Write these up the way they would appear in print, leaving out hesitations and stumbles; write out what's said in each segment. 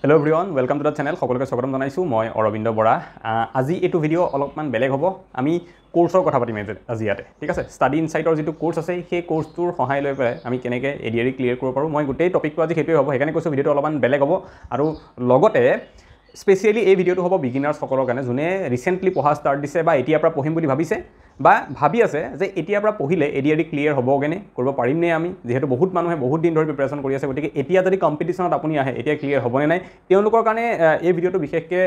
Hello everyone, welcome to the channel. সকলোকে স্বাগতম জনাইছো মই অৰবিন্দ বৰা। আজি এটো ভিডিও অলপমান বেলেগ হ'ব। আমি কোৰ্সৰ কথা পাতিম আজি ইয়াতে। ঠিক আছে? ষ্টাডি ইনসাইটৰ যেটো কোৰ্স আছে সেই কোৰ্সটোৰ সহায় লৈ পেলাই আমি কেনেকৈ এডিআৰই ক্লিয়াৰ কৰিব পাৰো। মই গোটেই টপিকটো আজি হেতুই হ'ব। হেকাৰণে কৈছো ভিডিওটো অলপমান বেলেগ হ'ব আৰু লগতে স্পেশালি এই ভিডিওটো হ'ব বিগিনাৰ্স সকলৰ কাৰণে যোনে ৰিসেন্টলি পঢ়া ষ্টাৰ্ট দিছে বা এতিয়াৰ পৰা পঢ়িম বুলি ভাবিছে বা ভাবি আছে যে এতিয়াৰ পৰা পঢ়িলে এডিআৰই ক্লিয়াৰ হ'বগেনে কৰিব পাৰিম নে আমি যেহেতু বহুত মানুহে বহুত দিন ধৰি প্ৰিপাৰেচন কৰি আছে গতিকে এতিয়া যদি কম্পিটিশনত আপুনি আহে এতিয়া ক্লিয়াৰ হ'বনে নাই তেওঁলোকৰ কাৰণে এই ভিডিওটো বিশেষকৈ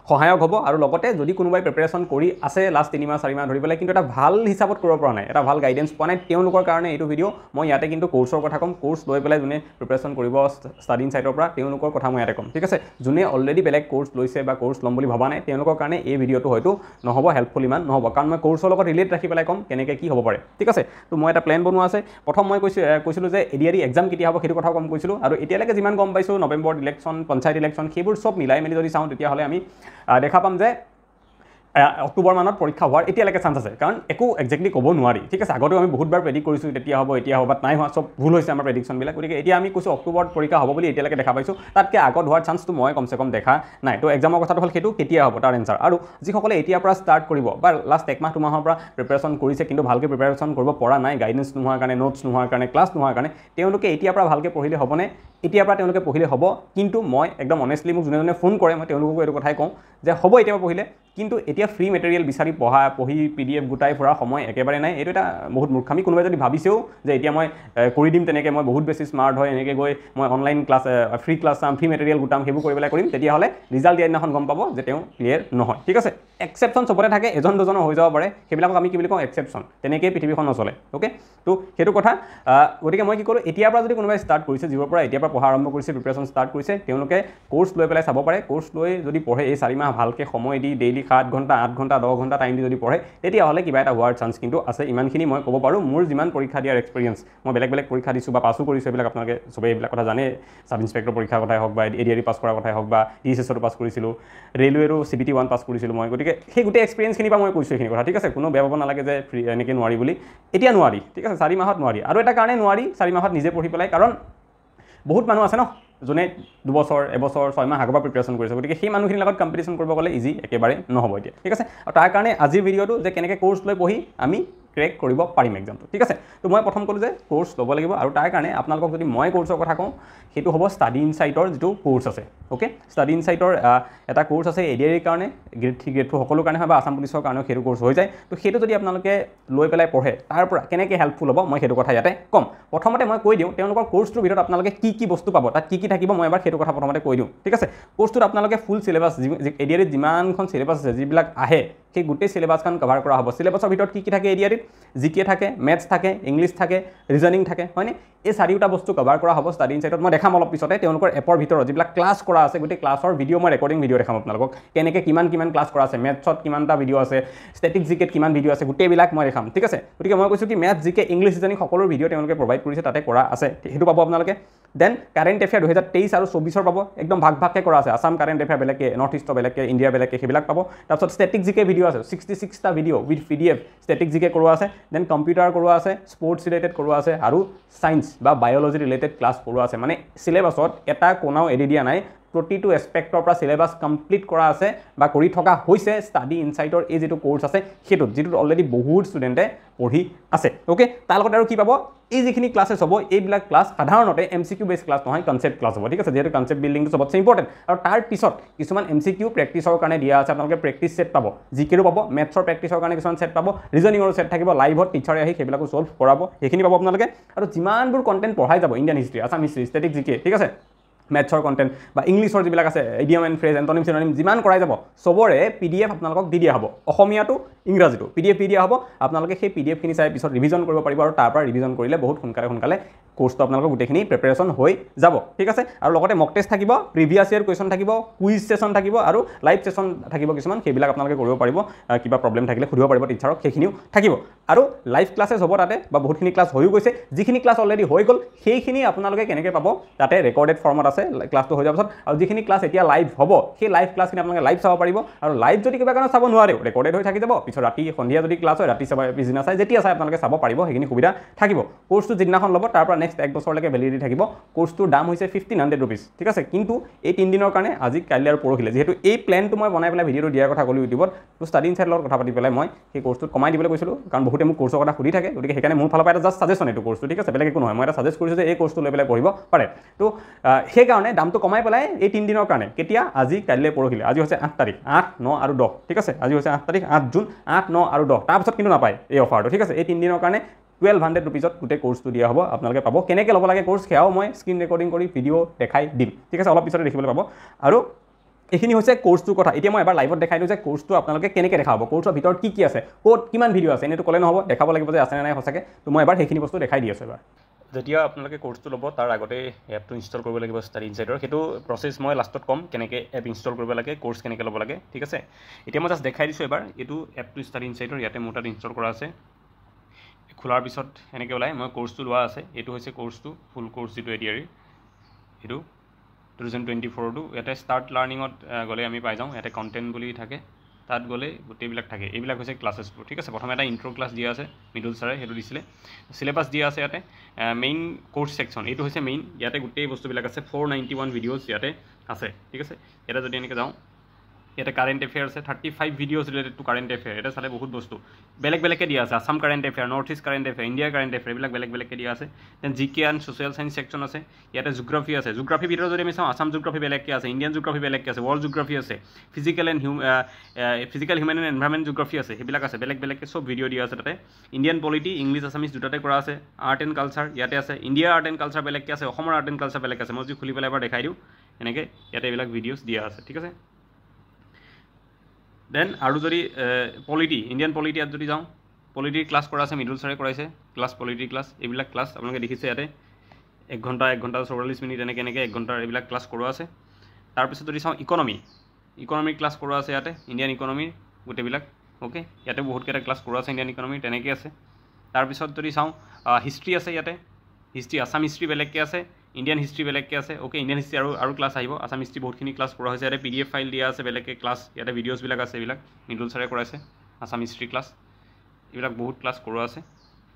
সহায়ক হ'ব আৰু লগতে যদি কোনোবাই প্ৰিপাৰেচন কৰি আছে লাষ্ট 3 মাহ 4 মাহ ধৰি পেলাই কিন্তু এটা ভাল হিচাপত কৰিব পৰা নাই এটা ভাল গাইডেন্স পোৱা নাই তেওঁলোকৰ কাৰণে এইটো ভিডিও মই ইয়াতে কিন্তু কোৰ্সৰ কথা কম কোৰ্স লৈ পেলাই যোনে প্ৰিপাৰেচন কৰিব ষ্টাডি ইনসাইটৰ পৰা তেওঁলোকৰ কথা মই ইয়াতে কম ঠিক আছে যোনে অলৰেডি বেলেগ কোৰ্স লৈছে বা কোৰ্স ল'ম বুলি ভাবা নাই তেওঁলোকৰ কাৰণে এই ভিডিওটো হয়তো নহব হেল্পফুল ইমান নহব কাৰণ মই কোৰ্সৰ লগত ৰিলেট ৰাখি পেলাই কম কেনেকৈ কি হ'ব পাৰে ঠিক আছে তো মই এটা প্ল্যান বনোৱা আছে প্ৰথম মই কৈছিলো যে এডিআৰই এক্সাম কেতিয়া হ'ব সেইটো কথা কম কৈছিলো আৰু এতিয়ালৈকে যিমান গম পাইছো নৱেম্বৰ ইলেকশ্যন পঞ্চায়ত ইলেকশ্যন সেইবোৰ সব মিলাই মেলি যদি চাওঁ তেতিয়া হলে আমি দেখা পাম যে অক্টোবৰ মানত পৰীক্ষা হোৱাৰ এতিয়ালৈকে চান্স আছে কাৰণ একো এক্স্যাক্টলি ক'ব নোৱাৰি ঠিক আছে আগতেও আমি বহুতবাৰ প্ৰেডিক্ট কৰিছো তেতিয়া হ'ব এতিয়া হ'ব বাট নাই হোৱা সব ভুল হৈছে আমাৰ প্ৰেডিকশ্যনবিলাক গতিকে এতিয়া আমি কৈছো অক্টোবৰত পৰীক্ষা হ'ব বুলি এতিয়ালৈকে দেখা পাইছো তাতকে আগত হোৱাৰ চান্সটো মই কমসে কম দেখা নাই তো এক্সামৰ কথাটো হ'ল সেইটো কেতিয়া হ'ব তাৰ এনসাৰ আৰু যিসকলে এতিয়াৰ পৰা ষ্টাৰ্ট কৰিব বা লাষ্ট 1 মাহ 2 মাহৰ পৰা প্ৰিপাৰেচন কৰিছে কিন্তু ভালকৈ প্ৰিপাৰেচন কৰিব পৰা নাই গাইডেন্স নোহোৱাৰ কাৰণে নোটছ নোহোৱাৰ কাৰণে ক্লাছ নোহোৱাৰ কাৰণে তেওঁলোকে এতিয়াৰ পৰা ভালকৈ পঢ়িলে হ'বনে এতিয়াৰ পৰা তেওঁলোকে পঢ়িলে হ'ব কিন্তু মই একদম অনেষ্টলি মোক যোনে ফোন কৰে মই তেওঁলোককো এইটো কথাই কওঁ যে হ'ব এতিয়াৰ পৰা পঢ়িলে কিন্তু এতিয়া ফ্ৰী মেটেৰিয়েল বিচাৰি পঢ়ি পিডিএফ গুটাই ফুৰা সময় একেবাৰে নাই এইটো এটা বহুত মূৰ্খামি কোনোবাই যদি ভাবিছেও যে এতিয়া মই কৰি দিম তেনেকৈ মই বহুত বেছি স্মাৰ্ট হয় এনেকৈ গৈ মই অনলাইন ক্লাছ ফ্ৰী ক্লাছ চাম ফ্ৰী মেটেৰিয়েল গুটাম সেইবোৰ কৰি পেলাই কৰিম তেতিয়াহ'লে ৰিজাল্ট দিয়া দিনাখন গম পাব যে তেওঁ ক্লিয়াৰ নহয় ঠিক আছে এক্সেপশ্যন চবতে থাকে এজন দুজনৰ হৈ যাব পাৰে সেইবিলাকক আমি কি বুলি কওঁ এক্সেপশ্যন তেনেকৈ পৃথিৱীখন নচলে ওকে তো সেইটো কথা গতিকে মই কি কৰোঁ এতিয়াৰ পৰা যদি কোনোবাই ষ্টাৰ্ট কৰিছে যিবোৰ পৰা এতিয়াৰ পৰা পঢ়া আৰম্ভ কৰিছে প্ৰিপাৰেশ্যন ষ্টাৰ্ট কৰিছে তেওঁলোকে কোৰ্স লৈ পেলাই চাব পাৰে কোৰ্স লৈ যদি পঢ়ে এই 4 মাহ ভালকৈ সময় দি ডেইলি 7 ঘণ্টা 8 ঘণ্টা 10 ঘণ্টা টাইম দি যদি পঢ়ে তেতিয়াহ'লে কিবা এটা হোৱাৰ চান্স কিন্তু আছে ইমানখিনি মই ক'ব পাৰোঁ মোৰ যিমান পৰীক্ষা দিয়াৰ এক্সপিৰিয়েঞ্চ মই বেলেগ পৰীক্ষা দিছোঁ বা পাছো কৰিছোঁ এইবিলাক আপোনালোকে চবেই এইবিলাক কথা জানে সাব ইন্সপেক্টৰ পৰীক্ষাৰ কথাই হওক বা এডিআৰই পাছ কৰাৰ কথাই হওক বা ডিএছএছতো পাছ কৰিছিলোঁ ৰেলৱেৰো CBT 1 পাছ কৰিছিলোঁ মই গতিকে সেই গোটেই এক্সপিৰিয়েঞ্চখিনি পৰা মই কৈছোঁ এইখিনি কথা ঠিক আছে কোনো বেয়া পাব নালাগে যে এনেকৈ নোৱাৰি বুলি এতিয়া নোৱাৰি ঠিক আছে 4 মাহত নোৱাৰি আৰু এটা কাৰণে নোৱাৰি 4 মাহত নিজে পঢ়ি পেলাই কাৰণ বহুত মানুহ আছে ন যোনে 2 বছৰ 1 বছৰ 6 মাহ আগৰ পৰা প্ৰিপাৰেশ্যন কৰিছে গতিকে সেই মানুহখিনিৰ লগত কম্পিটিশ্যন কৰিব গ'লে ইজি একেবাৰে নহ'ব এতিয়া ঠিক আছে আৰু তাৰ কাৰণে আজিৰ ভিডিঅ'টো যে কেনেকৈ কোৰ্স লৈ পঢ়ি আমি ক্ৰেক কৰিব পাৰিম এক্সামটো ঠিক আছে তো মই প্ৰথম ক'লো যে কোৰ্স ল'ব লাগিব আৰু তাৰ কাৰণে আপোনালোকক যদি মই কোৰ্সৰ কথা কওঁ সেইটো হ'ব ষ্টাডি ইনসাইটৰ যেটো কোৰ্স আছে ওকে ষ্টাডি ইনসাইটৰ এটা কোৰ্স আছে এডিআৰইৰ কাৰণে গ্ৰেড 3 গ্ৰেড 4 সকলো কাৰণে হয় বা আসাম পুলিচৰ কাৰণেও সেইটো কোৰ্স হৈ যায় তো সেইটো যদি আপোনালোকে লৈ পেলাই পঢ়ে তাৰ পৰা কেনেকৈ হেল্পফুল হ'ব মই সেইটো কথা ইয়াতে কম প্ৰথমতে মই কৈ দিওঁ তেওঁলোকৰ কোৰ্সটোৰ ভিতৰত আপোনালোকে কি বস্তু পাব তাত কি থাকিব মই এবাৰ সেইটো কথা প্ৰথমতে কৈ দিওঁ ঠিক আছে কোৰ্সটোত আপোনালোকে ফুল সিলেবাস এডিআৰইত যিমানখন সিলেবাস আছে যিবিলাক আহে সেই গোটেই সিলেবাসখন কভাৰ কৰা হ'ব সিলেবাসৰ ভিতৰত কি থাকে এডিআৰইত জিকে থাকে মেথছ থাকে ইংলিছ থাকে ৰিজনিং থাকে হয়নে এই চাৰিটা বস্তু কভাৰ কৰা হ'ব ষ্টাডি ইনসাইটত মই দেখাম অলপ পিছতে তেওঁলোকৰ এপৰ ভিতৰত যিবিলাক ক্লাছ কৰা আছে গোটেই ক্লাছৰ ভিডিঅ' মই ৰেকৰ্ডিং ভিডিঅ' দেখাম আপোনালোকক কেনেকৈ কিমান ক্লাছ কৰা আছে মেথছত কিমানটা ভিডিঅ' আছে ষ্টেটিক জিকেত কিমান ভিডিঅ' আছে গোটেইবিলাক মই দেখাম ঠিক আছে গতিকে মই কৈছোঁ কি মেথছ জিকে ইংলিছ ৰিজনিং সকলো ভিডিঅ' তেওঁলোকে প্ৰভাইড কৰিছে তাতে কৰা আছে সেইটো পাব আপোনালোকে দেন কাৰেণ্ট এফেয়াৰ 2023 আৰু 24 পাব একদম ভাগকৈ কৰা আছে আসাম কাৰেণ্ট এফেয়াৰ বেলেগকে নৰ্থ ইষ্টৰ বেলেগকে ইণ্ডিয়াৰ বেলেগকে সেইবিলাক পাব তাৰপিছত ষ্টেটিক জিকে ভিডিঅ' আছে 66টা ভিডিঅ' উইথ PDF ষ্টেটিক জিকে কৰোৱা আছে দেন কম্পিউটাৰ কৰোৱা আছে স্পৰ্টছ ৰিলেটেড কৰোৱা আছে আৰু সায়েন্স বা বায়োলজি ৰিলেটেড ক্লাছ কৰোৱা আছে মানে সিলেবাসত এটা কোনাও এৰি দিয়া নাই প্ৰতিটো এসপেক্টৰ পৰা সিলেবাস কমপ্লিট কৰা আছে বা কৰি থকা হৈছে ষ্টাডি ইনসাইটৰ এই যেটো কোৰ্স আছে হেতুত যেটো অলৰেডি বহুত ষ্টুডেন্টে পঢ়ি আছে ওকে তাৰ লগত আৰু কি পাব এই যিখিনি ক্লাसेছ হ'ব এইবিলাক ক্লাছ সাধাৰণতে MCQ বেস ক্লাছ নহয় কনসেপ্ট ক্লাছ হ'ব ঠিক আছে যেটো কনসেপ্ট বিল্ডিংটো সবতছে ইম্পৰ্টেন্ট আৰু তাৰ পিছত কিছুমান MCQ প্ৰেক্টিছৰ কাৰণে দিয়া আছে আপোনালোকে প্ৰেক্টিছ সেট পাব জিকেৰো পাব মেথছৰ প্ৰেক্টিছৰ কাৰণে কিছুমান সেট পাব ৰিজনিংৰ সেট থাকিব লাইভত টিচাৰে আহি সেইবিলাকো সলভ কৰাব সেইখিনি পাব আপোনালোকে আৰু যিমানবোৰ কন্টেন্ট পঢ়াই যাব Indian history Assam history static জিকে ঠিক আছে মেথছৰ কন্টেন্ট বা ইংলিছৰ যিবিলাক আছে idiom and phrase antonym synonym যিমান কৰাই যাব সবৰে PDF আপোনালোকক দি দিয়া হ'ব অসমীয়াটো ইংৰাজীটো PDF দি দিয়া হ'ব আপোনালোকে সেই PDF খিনি চাই পিছত ৰিভিজন কৰিব পাৰিব আৰু তাৰ পৰা ৰিভিজন কৰিলে বহুত সোনকালে কোৰ্সটো আপোনালোকৰ গোটেইখিনি প্ৰিপাৰেচন হৈ যাব ঠিক আছে আৰু লগতে মক টেষ্ট থাকিব প্ৰিভিয়াছ ইয়াৰ কোৱেশ্চন থাকিব কুইজ সেশন থাকিব আৰু লাইভ সেশন থাকিব কিছুমান সেইবিলাক আপোনালোকে কৰিব পাৰিব কিবা প্ৰবলেম থাকিলে সুধিব পাৰিব টিচাৰক সেইখিনিও থাকিব আৰু লাইভ ক্লাছেছ হ'ব তাতে বা বহুতখিনি ক্লাছ হৈ গৈছে যিখিনি ক্লাছ অলৰেডি হৈ গ'ল সেইখিনি আপোনালোকে কেনেকৈ পাব তাতে ৰেকৰ্ডেড ফৰ্মত আছে ক্লাছটো হৈ যোৱাৰ পিছত আৰু যিখিনি ক্লাছ এতিয়া লাইভ হ'ব সেই লাইভ ক্লাছখিনি আপোনালোকে লাইভ চাব পাৰিব আৰু লাইভ যদি কিবা কাৰণে চাব নোৱাৰে ৰেকৰ্ডেড হৈ থাকি যাব পিছত ৰাতি সন্ধিয়া যদি ক্লাছ হয় ৰাতি চাব পিছদিনা চাই যেতিয়া চাই আপোনালোকে চাব পাৰিব সেইখিনি সুবিধা থাকিব কোৰ্সটো যিদিনাখন ল'ব তাৰ পৰা নেক্সট 1 বছৰলৈকে ভেলিডিটি থাকিব কোৰ্সটোৰ দাম হৈছে 1500 रुपीस ঠিক আছে কিন্তু এই 3 দিনৰ কাৰণে আজি কাইলৈ আৰু পৰহিলে যেহেতু এই প্ল্যানটো মই বনাই পেলাই ভিডিওটো দিয়াৰ কথা ক'লো ইউটিউবত তো ষ্টাডি ইনসাইট লগত কথা পাতি পেলাই মই সেই কোৰ্সটো কমাই দিবলৈ কৈছিলো কাৰণ বহুতে মোক কোৰ্সৰ কথা সুধি থাকে গতিকে সেইকাৰণে মোৰ ফালৰ পৰা এটা জাস্ট সাজেশন এইটো কোৰ্সটো ঠিক আছে বেলেগ একো নহয় মই এটা সাজেষ্ট কৰিছো যে এই কোৰ্সটো লৈ পেলাই পঢ়িব পাৰে তো সেই কাৰণে দামটো কমাই পেলাই এই 3 দিনৰ কাৰণে কেতিয়া আজি কাইলৈ পৰহিলে আজি হৈছে 8 তাৰিখ 8 9 আৰু 10 ঠিক আছে আজি হৈছে 8 তাৰিখ 8 জুন 8 9 আৰু 10 তাৰ পিছত কিন্তু নাপায় এই অফাৰটো ঠিক আছে এই 3 দিনৰ কাৰণে 1200 रुपीसत গোটেই কোৰ্সটো দিয়া হ'ব আপোনালোকে পাব কেনেকৈ ল'ব লাগে কোৰ্স খেয়াও মই স্ক্ৰীন ৰেকৰ্ডিং কৰি ভিডিও দেখাই দিম ঠিক আছে অলপ পিছতে দেখিবলৈ পাব আৰু এইখিনি হৈছে কোৰ্সটোৰ কথা এতিয়া মই এবাৰ লাইভত দেখাই দিওঁ যে কোৰ্সটো আপোনালোকে কেনেকৈ দেখাব কোৰ্সৰ ভিতৰত কি আছে ক'ত কিমান ভিডিও আছে এনেটো ক'লে নহ'ব দেখাব লাগিব যে আছে নে নাই সঁচাকৈ তো মই এবাৰ সেইখিনি বস্তু দেখাই দি আছোঁ এবাৰ যেতিয়া আপোনালোকে কোৰ্সটো ল'ব তাৰ আগতে এপটো ইনষ্টল কৰিব লাগিব ষ্টাডি ইনসাইটৰ সেইটো প্ৰচেছ মই লাষ্টত ক'ম কেনেকৈ এপ ইনষ্টল কৰিব লাগে কোৰ্স কেনেকৈ ল'ব লাগে ঠিক আছে এতিয়া মই জাষ্ট দেখাই দিছোঁ এবাৰ এইটো এপটো ষ্টাডি ইনসাইটৰ ইয়াতে মোৰ তাত ইনষ্টল কৰা আছে খোলাৰ পিছত এনেকৈ ওলাই মই কোৰ্সটো লোৱা আছে এইটো হৈছে কোৰ্সটো ফুল কোৰ্স যিটো এডিআৰি এইটো 2024 টো ইয়াতে ষ্টাৰ্ট লাৰ্ণিঙত গ'লে আমি পাই যাওঁ ইয়াতে কণ্টেণ্ট বুলি থাকে তাত গ'লে গোটেইবিলাক থাকে এইবিলাক হৈছে ক্লাছেছবোৰ ঠিক আছে প্ৰথমে এটা ইণ্ট্ৰ ক্লাছ দিয়া আছে মিডল ছাৰে সেইটো দিছিলে চিলেবাছ দিয়া আছে ইয়াতে মেইন কোৰ্স ছেকশ্যন এইটো হৈছে মেইন ইয়াতে গোটেই বস্তুবিলাক আছে 491 ভিডিঅ'জ ইয়াতে আছে ঠিক আছে ইয়াতে যদি এনেকৈ যাওঁ ইয়াতে কাৰেণ্ট এফেয়াৰ আছে 35 videos related to current affair এটা চালে বহুত বস্তু বেলেগ বেলেগকৈ দিয়া আছে Assam current affair north east current affair India current affair এইবিলাক বেলেগ বেলেগকৈ দিয়া আছে দেন জিকে এণ্ড ছ'চিয়েল চায়েন্স ছেকশ্যন আছে ইয়াতে জিঅ'গ্ৰাফী আছে জিঅ'গ্ৰাফীৰ ভিতৰত যদি আমি চাওঁ আসাম জিঅ'গ্ৰাফী বেলেগকৈ আছে ইণ্ডিয়ান জিঅ'গ্ৰাফী বেলেগকৈ আছে ৱৰ্ল্ড জিঅ'গ্ৰাফী আছে physical human and environment geography আছে সেইবিলাক আছে বেলেগ বেলেগকৈ চব ভিডিঅ' দিয়া আছে তাতে ইণ্ডিয়ান পলিটি ইংলিছ আছামিজ দুটাতে কৰা আছে আৰ্ট এণ্ড কালচাৰ ইয়াতে আছে ইণ্ডিয়াৰ আৰ্ট এণ্ড কালচাৰ বেলেগকৈ আছে অসমৰ আৰ্ট এণ্ড কালচাৰ বেলেগ আছে মই যদি খুলি পেলাই এবাৰ দেখাই দিওঁ এনেকৈ ইয়াতে এইবিলাক ভিডিঅ'জ দিয়া আছে ঠিক আছে দেন আৰু যদি পলিটি ইণ্ডিয়ান পলিটি ইয়াত যদি যাওঁ পলিটিৰ ক্লাছ কৰা আছে মিডল ছাৰে কৰাইছে ক্লাছ পলিটি ক্লাছ এইবিলাক ক্লাছ আপোনালোকে দেখিছে ইয়াতে 1 ঘণ্টা 44 মিনিট এনেকৈ 1 ঘণ্টাৰ এইবিলাক ক্লাছ কৰোৱা আছে তাৰপিছত যদি চাওঁ ইকনমিৰ ক্লাছ কৰোৱা আছে ইয়াতে ইণ্ডিয়ান ইকনমিৰ গোটেইবিলাক অ'কে ইয়াতে বহুতকেইটা ক্লাছ কৰোৱা আছে ইণ্ডিয়ান ইকনমিৰ তেনেকৈ আছে তাৰপিছত যদি চাওঁ হিষ্ট্ৰী আছে ইয়াতে হিষ্ট্ৰী আসাম হিষ্ট্ৰী বেলেগকৈ আছে ইণ্ডিয়ান হিষ্ট্ৰী বেলেগকৈ আছে অ'কে ইণ্ডিয়ান হিষ্ট্ৰী আৰু ক্লাছ আহিব আসাম হিষ্ট্ৰী বহুতখিনি ক্লাছ কৰা হৈছে ইয়াতে PDF ফাইল দিয়া আছে বেলেগকৈ ক্লাছ ইয়াতে ভিডিঅ'জবিলাক আছে এইবিলাক মিডল ছাৰে কৰাইছে আসাম হিষ্ট্ৰী ক্লাছ এইবিলাক বহুত ক্লাছ কৰোৱা আছে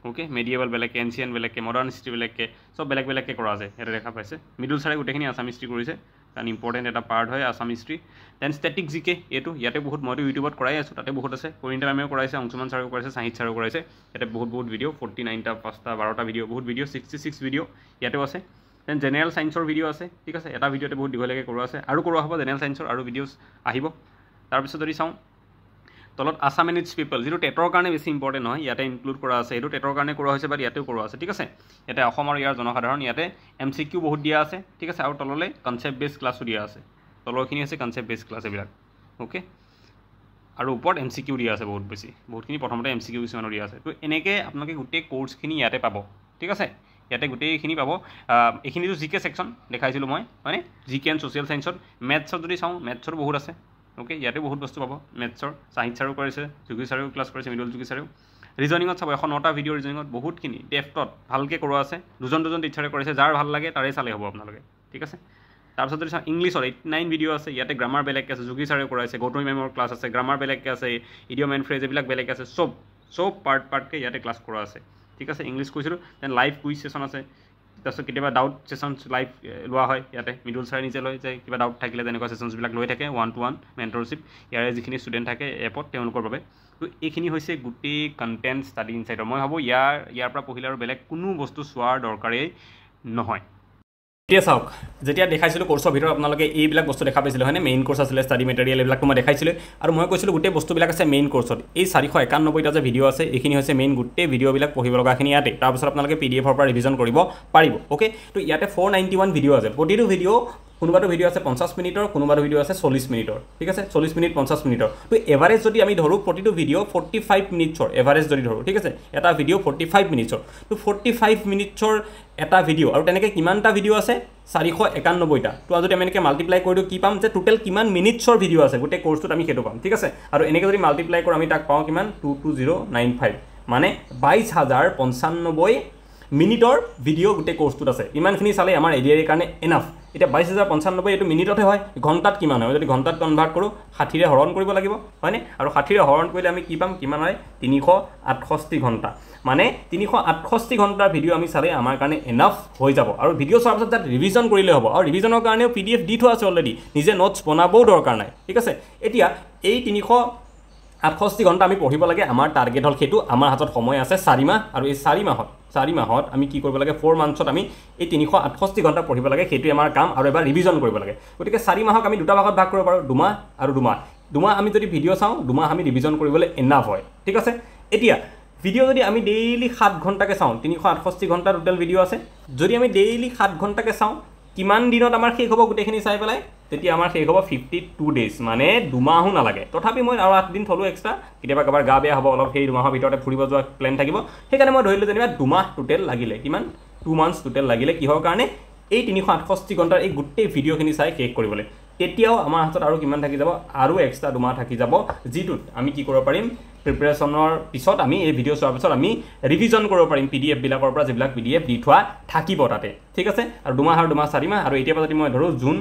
অ'কে মেডিয়েবল বেলেগকৈ এনচিয়েণ্ট বেলেগকৈ মডাৰ্ণ হিষ্ট্ৰী বেলেগকৈ চব বেলেগ বেলেগকৈ কৰা আছে ইয়াতে দেখা পাইছে মিডল ছাৰে গোটেইখিনি আসাম হিষ্ট্ৰী কৰিছে কাৰণ ইম্পৰ্টেণ্ট এটা পাৰ্ট হয় আসাম হিষ্ট্ৰী দেন ষ্টেটিক জিকে এইটো ইয়াতে বহুত মইতো ইউটিউবত কৰাই আছোঁ তাতে বহুত আছে পৰিণীতা মেমেও কৰাইছে অংশুমান ছাৰেও কৰাইছে চাহিদ ছাৰেও কৰাইছে ইয়াতে বহুত ভিডিঅ' 49টা 5টা 12টা ভিডিঅ' বহুত ভিডিঅ' 66 ভিডিঅ' ইয়াতেও আছে দেন জেনেৰেল ছায়েন্সৰ ভিডিঅ' আছে ঠিক আছে এটা ভিডিঅ'তে বহুত দীঘলীয়াকৈ কৰোৱা আছে আৰু কৰোৱা হ'ব জেনেৰেল ছায়েন্সৰ আৰু ভিডিঅ'জ আহিব তাৰপিছত যদি চাওঁ তলত আসাম এণ্ড ইটছ পিপল যিটো টেটৰ কাৰণে বেছি ইম্পৰ্টেণ্ট হয় ইয়াতে ইনক্লুড কৰা আছে এইটো টেটৰ কাৰণে কৰা হৈছে বা ইয়াতেও কৰা আছে ঠিক আছে ইয়াতে অসম আৰু ইয়াৰ জনসাধাৰণ ইয়াতে MCQ বহুত দিয়া আছে ঠিক আছে আৰু তললৈ কনচেপ্ট বেছ ক্লাছো দিয়া আছে তলৰখিনি আছে কনচেপ্ট বেছ ক্লাছ এইবিলাক অ'কে আৰু ওপৰত MCQ দিয়া আছে বহুতখিনি প্ৰথমতে MCQ কিছুমানৰ দিয়া আছে তো এনেকৈ আপোনালোকে গোটেই কোৰ্সখিনি ইয়াতে পাব ঠিক আছে ইয়াতে গোটেইখিনি পাব এইখিনিতো জিকে ছেকশ্যন দেখাইছিলোঁ মই হয়নে জিকে এণ্ড ছ'চিয়েল চায়েন্সত মেথছত যদি চাওঁ মেথছৰ বহুত আছে অ'কে ইয়াতে বহুত বস্তু পাব মেথছৰ চাহিদ ছাৰেও কৰিছে যোগী ছাৰেও ক্লাছ কৰিছে মিডল যোগী ছাৰেও ৰিজনিঙত চাব 109টা ভিডিঅ' ৰিজনিঙত বহুতখিনি ডেফটত ভালকৈ কৰোৱা আছে দুজন টিচাৰে কৰিছে যাৰ ভাল লাগে তাৰে চালে হ'ব আপোনালোকে ঠিক আছে তাৰপিছত যদি চাওঁ ইংলিছৰ 89 ভিডিঅ' আছে ইয়াতে গ্ৰামাৰ বেলেগকৈ আছে যোগী ছাৰেও কৰাইছে গৌতমী মেমৰ ক্লাছ আছে গ্ৰামাৰ বেলেগকৈ আছে ইডিয়ম এণ্ড ফ্ৰেজ এইবিলাক বেলেগ আছে চব পাৰ্টকৈ ইয়াতে ক্লাছ কৰা আছে ঠিক আছে ইংলিছ কৈছিলোঁ দেন লাইভ কুইজ ছেশ্যন আছে তাৰপিছত কেতিয়াবা ডাউট ছেশ্যনছ লাইভ লোৱা হয় ইয়াতে মিডল ছাৰে নিজে লয় যে কিবা ডাউট থাকিলে তেনেকুৱা ছেশ্যনছবিলাক লৈ থাকে 1-to-1 মেণ্টৰশ্বিপ ইয়াৰে যিখিনি ষ্টুডেণ্ট থাকে এপত তেওঁলোকৰ বাবে তো এইখিনি হৈছে গোটেই কণ্টেণ্ট ষ্টাডি ইনচাইটৰ মই ভাবোঁ ইয়াৰ পৰা পঢ়িলে আৰু বেলেগ কোনো বস্তু চোৱাৰ দৰকাৰেই নহয় এতিয়া চাওক যেতিয়া দেখাইছিলোঁ কোৰ্সৰ ভিতৰত আপোনালোকে এইবিলাক বস্তু দেখা পাইছিলে হয়নে মেইন কোৰ্স আছিলে ষ্টাডি মেটেৰিয়েল এইবিলাকটো মই দেখাইছিলোঁ আৰু মই কৈছিলোঁ গোটেই বস্তুবিলাক আছে মেইন কোৰ্সত এই 491টা যে ভিডিঅ' আছে এইখিনি হৈছে মেইন গোটেই ভিডিঅ'বিলাক পঢ়িব লগাখিনি ইয়াতে তাৰপিছত আপোনালোকে PDFৰ পৰা ৰিভিজন কৰিব পাৰিব অ'কে তো ইয়াতে 491 ভিডিঅ' আছে প্ৰতিটো ভিডিঅ' কোনোবাটো ভিডিঅ' আছে 50 মিনিটৰ কোনোবাটো ভিডিঅ' আছে 40 মিনিটৰ ঠিক আছে 40 মিনিট 50 মিনিটৰ তো এভাৰেজ যদি আমি ধৰোঁ প্ৰতিটো ভিডিঅ' 45 মিনিটছৰ এভাৰেজ যদি ধৰোঁ ঠিক আছে এটা ভিডিঅ' 45 মিনিটছৰ তো 45 মিনিটছৰ এটা ভিডিঅ' আৰু তেনেকৈ কিমানটা ভিডিঅ' আছে 491টা তো যদি আমি এনেকৈ মাল্টিপ্লাই কৰি দিওঁ কি পাম যে টোটেল কিমান মিনিটছৰ ভিডিঅ' আছে গোটেই কোৰ্সটোত আমি সেইটো পাম ঠিক আছে আৰু এনেকৈ যদি মাল্টিপ্লাই কৰোঁ আমি তাক পাওঁ কিমান 22095 মানে 22095 মিনিটৰ ভিডিঅ' গোটেই কোৰ্সটোত আছে ইমানখিনি চালে আমাৰ এডিআৰিৰ কাৰণে এনাফ এতিয়া 22,095 এইটো মিনিটতহে হয় ঘণ্টাত কিমান হয় যদি ঘণ্টাত কনভাৰ্ট কৰোঁ 60ৰে হৰণ কৰিব লাগিব হয়নে আৰু 60ৰে হৰণ কৰিলে আমি কি পাম কিমান হয় 368 ঘণ্টা মানে 368 ঘণ্টাৰ ভিডিঅ' আমি চালে আমাৰ কাৰণে এনাফ হৈ যাব আৰু ভিডিঅ' চোৱাৰ পিছত তাত ৰিভিজন কৰিলে হ'ব আৰু ৰিভিজনৰ কাৰণেও PDF দি থোৱা আছে অলৰেডি নিজে নোটছ বনাবও দৰকাৰ নাই ঠিক আছে এতিয়া এই 368 ঘণ্টা আমি পঢ়িব লাগে আমাৰ টাৰ্গেট হ'ল সেইটো আমাৰ হাতত সময় আছে 4 মাহ আৰু এই 4 মাহত আমি কি কৰিব লাগে 4 মান্থছত আমি এই 368 ঘণ্টা পঢ়িব লাগে সেইটো আমাৰ কাম আৰু এবাৰ ৰিভিজন কৰিব লাগে গতিকে 4 মাহক আমি দুটা ভাগত ভাগ কৰিব পাৰোঁ 2 মাহ আৰু 2 মাহ 2 মাহ আমি যদি ভিডিঅ' চাওঁ 2 মাহ আমি ৰিভিজন কৰিবলৈ এনাফ হয় ঠিক আছে এতিয়া ভিডিঅ' যদি আমি ডেইলি 7 ঘণ্টাকৈ চাওঁ 368 ঘণ্টা টোটেল ভিডিঅ' আছে যদি আমি ডেইলি 7 ঘণ্টাকৈ চাওঁ কিমান দিনত আমাৰ শেষ হ'ব গোটেইখিনি চাই পেলাই তেতিয়া আমাৰ শেষ হ'ব 52 ডেজ মানে 2 মাহো নালাগে তথাপি মই আৰু 8 দিন থলো এক্সট্ৰা কেতিয়াবা কাবাৰ গা বেয়া হ'ব অলপ সেই 2 মাহৰ ভিতৰতে ফুৰিব যোৱা প্লেন থাকিব সেইকাৰণে মই ধৰিলোঁ যেনিবা 2 মাহ টোটেল লাগিলে কিমান 2 মান্থছ টোটেল লাগিলে কিহৰ কাৰণে এই 368 ঘণ্টাৰ এই গোটেই ভিডিঅ'খিনি চাই শেষ কৰিবলৈ তেতিয়াও আমাৰ হাতত আৰু কিমান থাকি যাব আৰু এক্সট্ৰা 2 মাহ থাকি যাব যিটোত আমি কি কৰিব পাৰিম প্ৰিপাৰেশ্যনৰ পিছত আমি এই ভিডিঅ' চোৱাৰ পিছত আমি ৰিভিজন কৰিব পাৰিম PDF বিলাকৰ পৰা যিবিলাক PDF দি থোৱা থাকিব তাতে ঠিক আছে আৰু 2 মাহ আৰু 2 মাহ 4 মাহ আৰু এতিয়া যদি মই ধৰোঁ June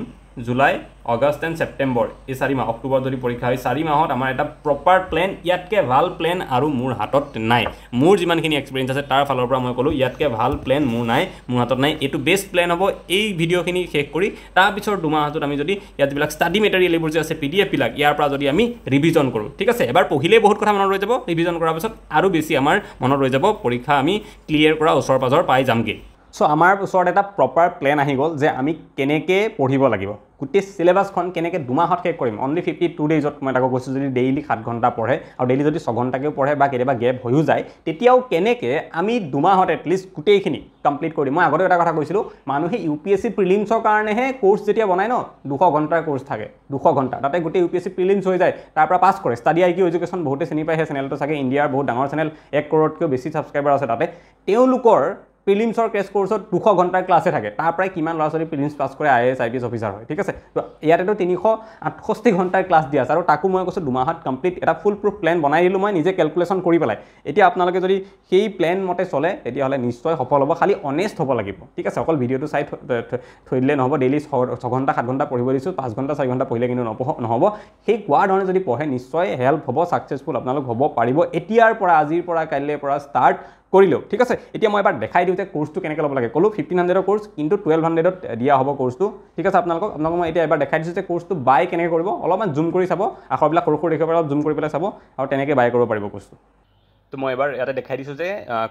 July August and September এই 4 মাহ অক্টোবৰ যদি পৰীক্ষা হয় 4 মাহত আমাৰ এটা প্ৰপাৰ প্লেন ইয়াতকৈ ভাল প্লেন আৰু মোৰ হাতত নাই মোৰ যিমানখিনি এক্সপিৰিয়েঞ্চ আছে তাৰ ফালৰ পৰা মই ক'লোঁ ইয়াতকৈ ভাল প্লেন মোৰ নাই মোৰ হাতত নাই এইটো বেষ্ট প্লেন হ'ব এই ভিডিঅ'খিনি শেষ কৰি তাৰপিছৰ 2 মাহত আমি যদি ইয়াত যিবিলাক ষ্টাডি মেটেৰিয়েল এইবোৰ যে আছে PDF বিলাক ইয়াৰ পৰা যদি আমি ৰিভিজন কৰোঁ ঠিক আছে এবাৰ পঢ়িলেই বহুত কথা মনত ৰৈ যাব ৰিভিজন কৰাৰ পিছত আৰু বেছি আমাৰ মনত ৰৈ যাব পৰীক্ষা আমি ক্লিয়াৰ কৰা ওচৰ পাজৰ পাই যামগৈ সো আমাৰ ওচৰত এটা প্ৰপাৰ প্লেন আহি গ'ল যে আমি কেনেকৈ পঢ়িব লাগিব গোটেই সিলেবাছখন কেনেকৈ 2 মাহত শেষ কৰিম অনলি 52 ডেজত মই তাকো কৈছোঁ যদি ডেইলি 7 ঘণ্টা পঢ়ে আৰু ডেইলি যদি 6 ঘণ্টাকৈও পঢ়ে বা কেতিয়াবা গেপ হৈও যায় তেতিয়াও কেনেকৈ আমি 2 মাহত এটলিষ্ট গোটেইখিনি কমপ্লিট কৰিম মই আগতে এটা কথা কৈছিলোঁ মানুহে UPSC প্ৰিলিমছৰ কাৰণেহে কোৰ্চ যেতিয়া বনায় ন 200 ঘণ্টাৰ কোৰ্চ থাকে 200 ঘণ্টা তাতে গোটেই UPSC প্ৰিলিমছ হৈ যায় তাৰ পৰা পাছ কৰে ষ্টাডি IQ এডুকেশ্যন বহুতে চিনি পায় সেই চেনেলটো চাগে ইণ্ডিয়াৰ বহুত ডাঙৰ চেনেল 1 কৰোৰতকৈও বেছি ছাবস্ক্ৰাইবাৰ আছে তাতে তেওঁলোকৰ প্ৰিলিমছৰ ক্ৰেছ কোৰ্ছত 200 ঘণ্টাৰ ক্লাছে থাকে তাৰ পৰাই কিমান ল'ৰা ছোৱালী প্ৰিলিমছ পাছ কৰে IAS IPS অফিচাৰ হয় ঠিক আছে তো ইয়াতেতো 368 ঘণ্টাৰ ক্লাছ দিয়া আছে আৰু তাকো মই কৈছোঁ 2 মাহত কমপ্লিট এটা ফুল প্ৰুফ প্লেন বনাই দিলোঁ মই নিজে কেলকুলেশ্যন কৰি পেলাই এতিয়া আপোনালোকে যদি সেই প্লেন মতে চলে তেতিয়াহ'লে নিশ্চয় সফল হ'ব খালি অনেষ্ট হ'ব লাগিব ঠিক আছে অকল ভিডিঅ'টো চাই থৈ দিলে নহ'ব ডেইলি 6 ঘণ্টা 7 ঘণ্টা পঢ়িব দিছোঁ 5 ঘণ্টা 4 ঘণ্টা পঢ়িলে কিন্তু নহ'ব সেই কোৱাৰ ধৰণে যদি পঢ়ে নিশ্চয় হেল্প হ'ব ছাকচেছফুল আপোনালোক হ'ব পাৰিব এতিয়াৰ পৰা আজিৰ পৰা কাইলৈৰ পৰা ষ্টাৰ্ট কৰিলেও ঠিক আছে এতিয়া মই এবাৰ দেখাই দিওঁ যে কোৰ্চটো কেনেকৈ ল'ব লাগে ক'লোঁ 1500ৰ কোৰ্চ কিন্তু 1200ত দিয়া হ'ব কোৰ্চটো ঠিক আছে আপোনালোকক মই এতিয়া এবাৰ দেখাই দিছোঁ যে কোৰ্চটো বাই কেনেকৈ কৰিব অলপমান জুম কৰি চাব আখৰবিলাক সৰু সৰু দেখিব পাৰিব জুম কৰি পেলাই চাব আৰু তেনেকৈ বাই কৰিব পাৰিব কোৰ্চটো তো মই এবাৰ ইয়াতে দেখাই দিছোঁ যে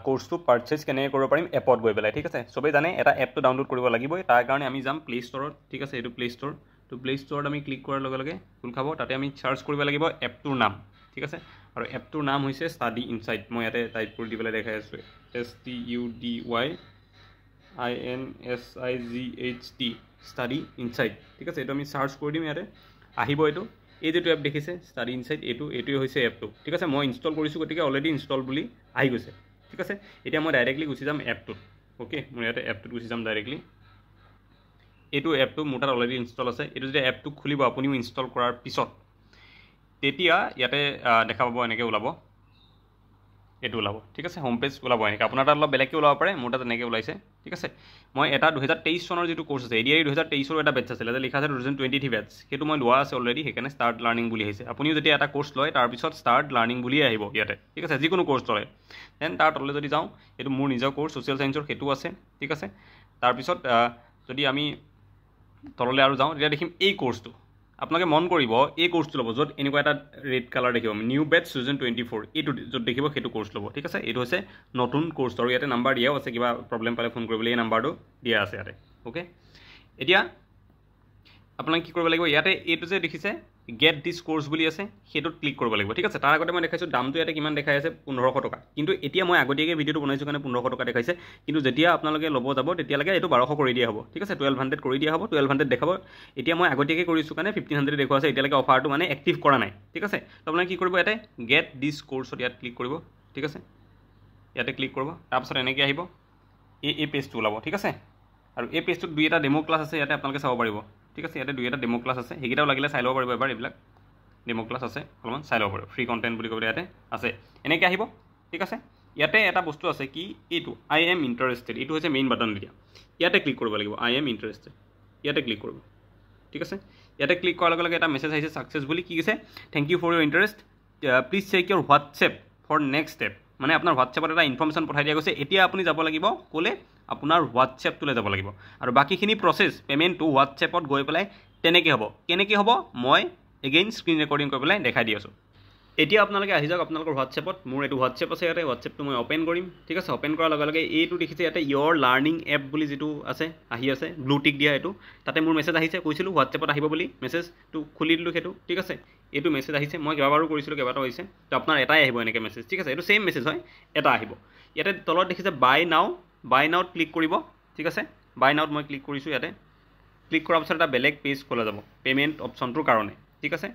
কোৰ্চটো পাৰ্চেছ কেনেকৈ কৰিব পাৰিম এপত গৈ পেলাই ঠিক আছে চবেই জানে এটা এপটো ডাউনলোড কৰিব লাগিবই তাৰ কাৰণে আমি যাম প্লে ষ্ট'ৰত ঠিক আছে এইটো প্লে ষ্ট'ৰ তো প্লে ষ্ট'ৰত আমি ক্লিক কৰাৰ লগে লগে খোল খাব তাতে আমি চাৰ্চ কৰিব লাগিব এপটোৰ নাম ঠিক আছে আৰু এপটোৰ নাম হৈছে ষ্টাডি ইনচাইট মই ইয়াতে টাইপ কৰি দি পেলাই দেখাই আছোঁ STUDYINSIGHT ষ্টাডি ইনচাইট ঠিক আছে এইটো আমি চাৰ্চ কৰি দিম ইয়াতে আহিব এইটো এই যিটো এপ দেখিছে ষ্টাডি ইনচাইট এইটোৱে হৈছে এপটো ঠিক আছে মই ইনষ্টল কৰিছোঁ গতিকে অলৰেডি ইনষ্টল বুলি আহি গৈছে ঠিক আছে এতিয়া মই ডাইৰেক্টলি গুচি যাম এপটোত অ'কে মই ইয়াতে এপটোত গুচি যাম ডাইৰেক্টলি এইটো এপটো মোৰ তাত অলৰেডি ইনষ্টল আছে এইটো যেতিয়া এপটো খুলিব আপুনিও ইনষ্টল কৰাৰ পিছত তেতিয়া ইয়াতে দেখা পাব এনেকৈ ওলাব এইটো ওলাব ঠিক আছে হোম পেজ ওলাব এনেকৈ আপোনাৰ তাত অলপ বেলেগকৈ ওলাব পাৰে মোৰ তাত এনেকৈ ওলাইছে ঠিক আছে মই এটা 2023 চনৰ যিটো কোৰ্চ আছে ADI 2023ৰ এটা বেটছ আছিলে যে লিখা আছে 2023 বেটছ সেইটো মই লোৱা আছে অলৰেডি সেইকাৰণে ষ্টাৰ্ট লাৰ্ণিং বুলি আহিছে আপুনিও যেতিয়া এটা কোৰ্চ লয় তাৰপিছত ষ্টাৰ্ট লাৰ্ণিং বুলিয়ে আহিব ইয়াতে ঠিক আছে যিকোনো কোৰ্চ লয় দেন তাৰ তললৈ যদি যাওঁ এইটো মোৰ নিজৰ কোৰ্চ ছ'চিয়েল ছায়েন্সৰ সেইটো আছে ঠিক আছে তাৰপিছত যদি আমি তললৈ আৰু যাওঁ তেতিয়া দেখিম এই কোৰ্চটো আপোনালোকে মন কৰিব এই কোৰ্চটো ল'ব য'ত এনেকুৱা এটা ৰেড কালাৰ দেখিব নিউ বেটছ 2024 এইটো য'ত দেখিব সেইটো কোৰ্চ ল'ব ঠিক আছে এইটো হৈছে নতুন কোৰ্চ আৰু ইয়াতে নাম্বাৰ দিয়াও আছে কিবা প্ৰব্লেম পালে ফোন কৰিবলৈ এই নাম্বাৰটো দিয়া আছে ইয়াতে অ'কে এতিয়া আপোনালোকে কি কৰিব লাগিব ইয়াতে এইটো যে দেখিছে গেট দিছ কোৰ্চ বুলি আছে সেইটোত ক্লিক কৰিব লাগিব ঠিক আছে তাৰ আগতে মই দেখাইছোঁ দামটো ইয়াতে কিমান দেখাই আছে 1500 টকা কিন্তু এতিয়া মই আগতীয়াকৈ ভিডিঅ'টো বনাইছোঁ কাৰণে 1500 টকা দেখাইছে কিন্তু যেতিয়া আপোনালোকে ল'ব যাব তেতিয়ালৈকে এইটো 1200 কৰি দিয়া হ'ব ঠিক আছে 1200 কৰি দিয়া হ'ব 1200 দেখাব এতিয়া মই আগতীয়াকৈ কৰিছোঁ কাৰণে 1500 দেখুৱা আছে এতিয়ালৈকে অফাৰটো মানে এক্টিভ কৰা নাই ঠিক আছে তো আপোনালোকে কি কৰিব ইয়াতে গেট দিছ কোৰ্চত ইয়াত ক্লিক কৰিব ঠিক আছে ইয়াতে ক্লিক কৰিব তাৰপিছত এনেকৈ আহিব এই পেজটো ওলাব ঠিক আছে আৰু এই পেজটোত 2 এটা ডেমো ক্লাছ আছে ইয়াতে আপোনালোকে চাব পাৰিব ঠিক আছে ইয়াতে 2 এটা ডেমো ক্লাছ আছে সেইকেইটাও লাগিলে চাই ল'ব পাৰিব এবাৰ এইবিলাক ডেমো ক্লাছ আছে অলপমান চাই ল'ব পাৰিব ফ্ৰী কণ্টেণ্ট বুলি ক'বলৈ ইয়াতে আছে এনেকৈ আহিব ঠিক আছে ইয়াতে এটা বস্তু আছে কি এইটো I am interested এইটো হৈছে মেইন বাটন দিয়া ইয়াতে ক্লিক কৰিব লাগিব I am interested ইয়াতে ক্লিক কৰিব ঠিক আছে ইয়াতে ক্লিক কৰাৰ লগে লগে এটা মেছেজ আহিছে সাকসেসফুলি কি কৈছে thank you for your interest please check your WhatsApp for next step মানে আপোনাৰ হোৱাটছএপত এটা ইনফৰমেশ্যন পঠাই দিয়া গৈছে এতিয়া আপুনি যাব লাগিব ক'লে আপোনাৰ হোৱাটছএপটোলৈ যাব লাগিব আৰু বাকিখিনি প্ৰচেছ পে'মেণ্টটো হোৱাটছএপত গৈ পেলাই তেনেকৈ হ'ব কেনেকৈ হ'ব মই এগেইন স্ক্ৰীন ৰেকৰ্ডিং কৰি পেলাই দেখাই দি আছোঁ এতিয়া আপোনালোকে আহি যাওক আপোনালোকৰ হোৱাটছএপত মোৰ এইটো হোৱাটছএপ আছে ইয়াতে হোৱাটছএপটো মই অ'পেন কৰিম ঠিক আছে অ'পেন কৰাৰ লগে লগে এইটো দেখিছে ইয়াতে ইয়ৰ লাৰ্ণিং এপ বুলি যিটো আছে আহি আছে ব্লু টিক দিয়া এইটো তাতে মোৰ মেছেজ আহিছে কৈছিলোঁ হোৱাটছএপত আহিব বুলি মেছেজটো খুলি দিলোঁ সেইটো ঠিক আছে এইটো মেছেজ আহিছে মই কেইবাবাৰো কৰিছিলোঁ কেইবাটাও আহিছে তো আপোনাৰ এটাই আহিব এনেকৈ মেছেজ ঠিক আছে এইটো ছেইম মেছেজ হয় এটা আহিব ইয়াতে তলত দেখিছে বাই নাওত ক্লিক কৰিব ঠিক আছে বাই নাওত মই ক্লিক কৰিছোঁ ইয়াতে ক্লিক কৰাৰ পিছত এটা বেলেগ পেজ খোলা যাব পে'মেণ্ট অপশ্যনটোৰ কাৰণে ঠিক আছে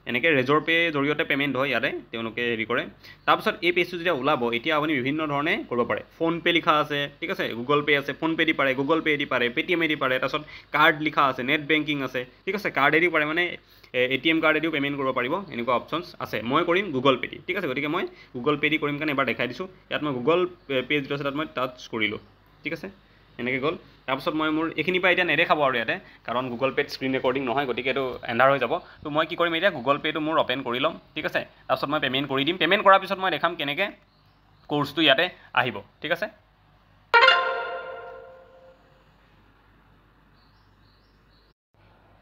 এনেকৈ ৰেজৰ পে জৰিয়তে পে'মেণ্ট হয় ইয়াতে তেওঁলোকে হেৰি কৰে তাৰপিছত এই পেজটো যেতিয়া ওলাব এতিয়া আপুনি বিভিন্ন ধৰণে কৰিব পাৰে ফোনপে লিখা আছে ঠিক আছে গুগল পে আছে ফোনপে দি পাৰে গুগল পে দি পাৰে পেটিএম দি পাৰে তাৰপিছত কাৰ্ড লিখা আছে নেট বেংকিং আছে ঠিক আছে কাৰ্ডেদি পাৰে মানে এটিএম কাৰ্ডেদিও পে'মেণ্ট কৰিব পাৰিব এনেকুৱা অপশ্যনছ আছে মই কৰিম গুগল পে দি ঠিক আছে গতিকে মই গুগল পে দি কৰিম কাৰণে এবাৰ দেখাই দিছোঁ ইয়াত মই গুগল পে যিটো আছে তাত মই টাচ কৰিলোঁ ঠিক আছে এনেকৈ গ'ল তাৰপিছত মই মোৰ এইখিনি পৰা এতিয়া নেদেখাব আৰু ইয়াতে কাৰণ গুগল পে'ত স্ক্ৰীন ৰেকৰ্ডিং নহয় গতিকে এইটো এন্ধাৰ হৈ যাব তো মই কি কৰিম এতিয়া গুগল পে'টো মোৰ অ'পেন কৰি ল'ম ঠিক আছে তাৰপিছত মই পে'মেণ্ট কৰি দিম পে'মেণ্ট কৰাৰ পিছত মই দেখাম কেনেকৈ কোৰ্চটো ইয়াতে আহিব ঠিক আছে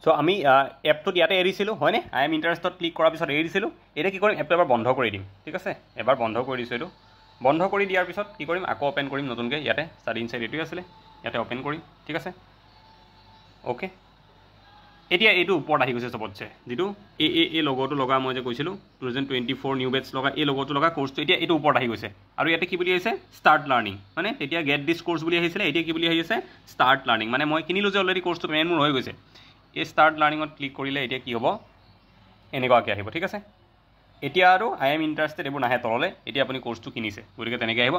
চ' আমি এপটোত ইয়াতে এৰিছিলোঁ হয়নে আই এম ইণ্টাৰেষ্টত ক্লিক কৰাৰ পিছত এৰি দিছিলোঁ এতিয়া কি কৰিম এপটো এবাৰ বন্ধ কৰি দিম ঠিক আছে এবাৰ বন্ধ কৰি দিছোঁ এইটো বন্ধ কৰি দিয়াৰ পিছত কি কৰিম আকৌ অ'পেন কৰিম নতুনকৈ ইয়াতে ষ্টাডি ইনচাইট এইটোৱে আছিলে ইয়াতে অ'পেন কৰিম ঠিক আছে অ'কে এতিয়া এইটো ওপৰত আহি গৈছে চবতছে যিটো এই লগটো লগা মই যে কৈছিলোঁ 2024 নিউ বেটছ লগা এই লগটো লগা কোৰ্চটো এতিয়া এইটো ওপৰত আহি গৈছে আৰু ইয়াতে কি বুলি আহিছে ষ্টাৰ্ট লাৰ্ণিং মানে তেতিয়া গেট দিছ কোৰ্চ বুলি আহিছিলে এতিয়া কি বুলি আহি আছে ষ্টাৰ্ট লাৰ্ণিং মানে মই কিনিলোঁ যে অলৰেডি কোৰ্চটো পে'মেণ্ট মোৰ হৈ গৈছে এই ষ্টাৰ্ট লাৰ্ণিঙত ক্লিক কৰিলে এতিয়া কি হ'ব এনেকুৱাকৈ আহিব ঠিক আছে এতিয়া আৰু আই এম ইণ্টাৰেষ্টেড এইবোৰ নাহে তললৈ এতিয়া আপুনি কোৰ্চটো কিনিছে গতিকে তেনেকৈ আহিব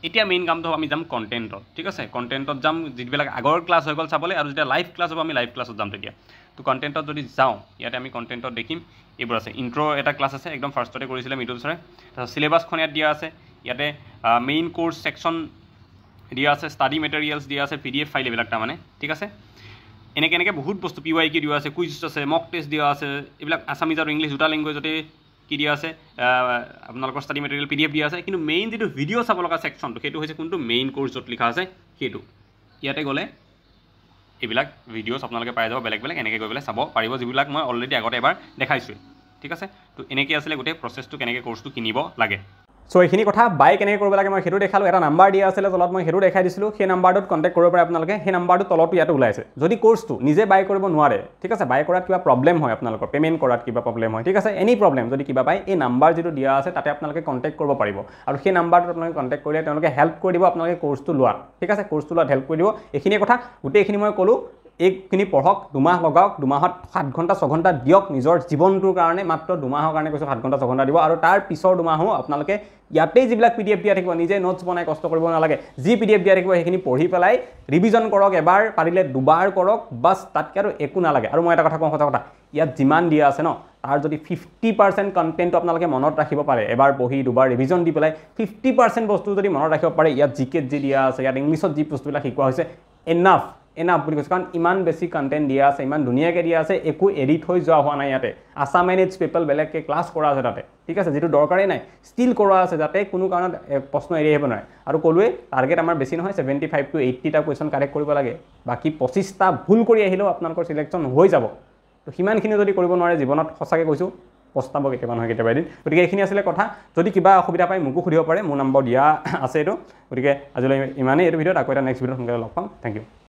এতিয়া মেইন কামটো আমি যাম কণ্টেণ্টত ঠিক আছে কণ্টেণ্টত যাম যিবিলাক আগৰ ক্লাছ হৈ গ'ল চাবলৈ আৰু যেতিয়া লাইভ ক্লাছ হ'ব আমি লাইভ ক্লাছত যাম তেতিয়া তো কণ্টেণ্টত যদি যাওঁ ইয়াতে আমি কণ্টেণ্টত দেখিম এইবোৰ আছে ইণ্ট্ৰ' এটা ক্লাছ আছে একদম ফাৰ্ষ্টতে কৰিছিলে মৃদুল ছাৰে তাৰপিছত চিলেবাছখন ইয়াত দিয়া আছে ইয়াতে মেইন কোৰ্চ ছেকশ্যন দিয়া আছে ষ্টাডি মেটেৰিয়েলছ দিয়া আছে PDF ফাইল এইবিলাক তাৰমানে ঠিক আছে এনেকৈ বহুত বস্তু PYQ দিয়া আছে কুইজ আছে মক টেষ্ট দিয়া আছে এইবিলাক আছামিজ আৰু ইংলিছ দুটা লেংগুৱেজতে কি দিয়া আছে আপোনালোকৰ ষ্টাডি মেটেৰিয়েল PDF দিয়া আছে কিন্তু মেইন যিটো ভিডিঅ' চাব লগা ছেকশ্যনটো সেইটো হৈছে কোনটো মেইন কোৰ্চ য'ত লিখা আছে সেইটো ইয়াতে গ'লে এইবিলাক ভিডিঅ'ছ আপোনালোকে পাই যাব বেলেগ এনেকৈ গৈ পেলাই চাব পাৰিব যিবিলাক মই অলৰেডি আগতে এবাৰ দেখাইছোঁ ঠিক আছে তো এনেকৈ আছিলে গোটেই প্ৰচেছটো কেনেকৈ কোৰ্চটো কিনিব লাগে চ' এইখিনি কথা বাই কেনেকৈ কৰিব লাগে মই সেইটো দেখালোঁ এটা নাম্বাৰ দিয়া আছিলে তলত মই সেইটো দেখাই দিছিলোঁ সেই নাম্বাৰটোত কণ্টেক্ট কৰিব পাৰে আপোনালোকে সেই নাম্বাৰটো তলতো ইয়াতে ওলাইছে যদি কোৰ্চটো নিজে বাই কৰিব নোৱাৰে ঠিক আছে বাই কৰাত কিবা প্ৰব্লেম হয় আপোনালোকৰ পে'মেণ্ট কৰাত কিবা প্ৰব্লেম হয় ঠিক আছে এনি প্ৰব্লেম যদি কিবা পায় এই নাম্বাৰ যিটো দিয়া আছে তাতে আপোনালোকে কণ্টেক্ট কৰিব পাৰিব আৰু সেই নাম্বাৰটোত আপোনালোকে কণ্টেক্ট কৰিলে তেওঁলোকে হেল্প কৰি দিব আপোনালোকে কোৰ্চটো লোৱাত ঠিক আছে কোৰ্চটো লোৱাত হেল্প কৰি দিব এইখিনিয়ে কথা গোটেইখিনি মই ক'লোঁ এইখিনি পঢ়ক 2 মাহ লগাওক 2 মাহত 7 ঘণ্টা 6 ঘণ্টা দিয়ক নিজৰ জীৱনটোৰ কাৰণে মাত্ৰ 2 মাহৰ কাৰণে কৈছোঁ 7 ঘণ্টা 6 ঘণ্টা দিব আৰু তাৰ পিছৰ 2 মাহো আপোনালোকে ইয়াতেই যিবিলাক PDF দিয়া থাকিব নিজে নোটছ বনাই কষ্ট কৰিব নালাগে যি PDF দিয়া থাকিব সেইখিনি পঢ়ি পেলাই ৰিভিজন কৰক এবাৰ পাৰিলে দুবাৰ কৰক বাছ তাতকৈ আৰু একো নালাগে আৰু মই এটা কথা কওঁ সঁচা কথা ইয়াত যিমান দিয়া আছে ন তাৰ যদি 50% কণ্টেণ্টটো আপোনালোকে মনত ৰাখিব পাৰে এবাৰ পঢ়ি দুবাৰ ৰিভিজন দি পেলাই 50% বস্তু যদি মনত ৰাখিব পাৰে ইয়াত জিকেত যি দিয়া আছে ইয়াত ইংলিছত যি বস্তুবিলাক শিকোৱা হৈছে এনাফ বুলি কৈছোঁ কাৰণ ইমান বেছি কণ্টেণ্ট দিয়া আছে ইমান ধুনীয়াকৈ দিয়া আছে একো এডিট হৈ যোৱা হোৱা নাই ইয়াতে আছামিজ পিপল বেলেগকৈ ক্লাছ কৰা আছে তাতে ঠিক আছে যিটো দৰকাৰেই নাই ষ্টিল কৰোৱা আছে যাতে কোনো কাৰণত প্ৰশ্ন এৰি আহিব নোৱাৰে আৰু ক'লোৱে টাৰ্গেট আমাৰ বেছি নহয় 75 to 80টা কুৱেশ্যন কাৰেক্ট কৰিব লাগে বাকী 25টা ভুল কৰি আহিলেও আপোনালোকৰ চিলেকশ্যন হৈ যাব তো সিমানখিনি যদি কৰিব নোৱাৰে জীৱনত সঁচাকৈ কৈছোঁ পস্তাব কেতিয়াবা নহয় কেতিয়াবা এদিন গতিকে এইখিনি আছিলে কথা যদি কিবা অসুবিধা পায় মোকো সুধিব পাৰে মোৰ নম্বৰ দিয়া আছে এইটো গতিকে আজিলৈ ইমানেই এইটো ভিডিঅ'ত আকৌ এটা নেক্সট ভিডিঅ'ত সোনকালে লগ পাম থেংক ইউ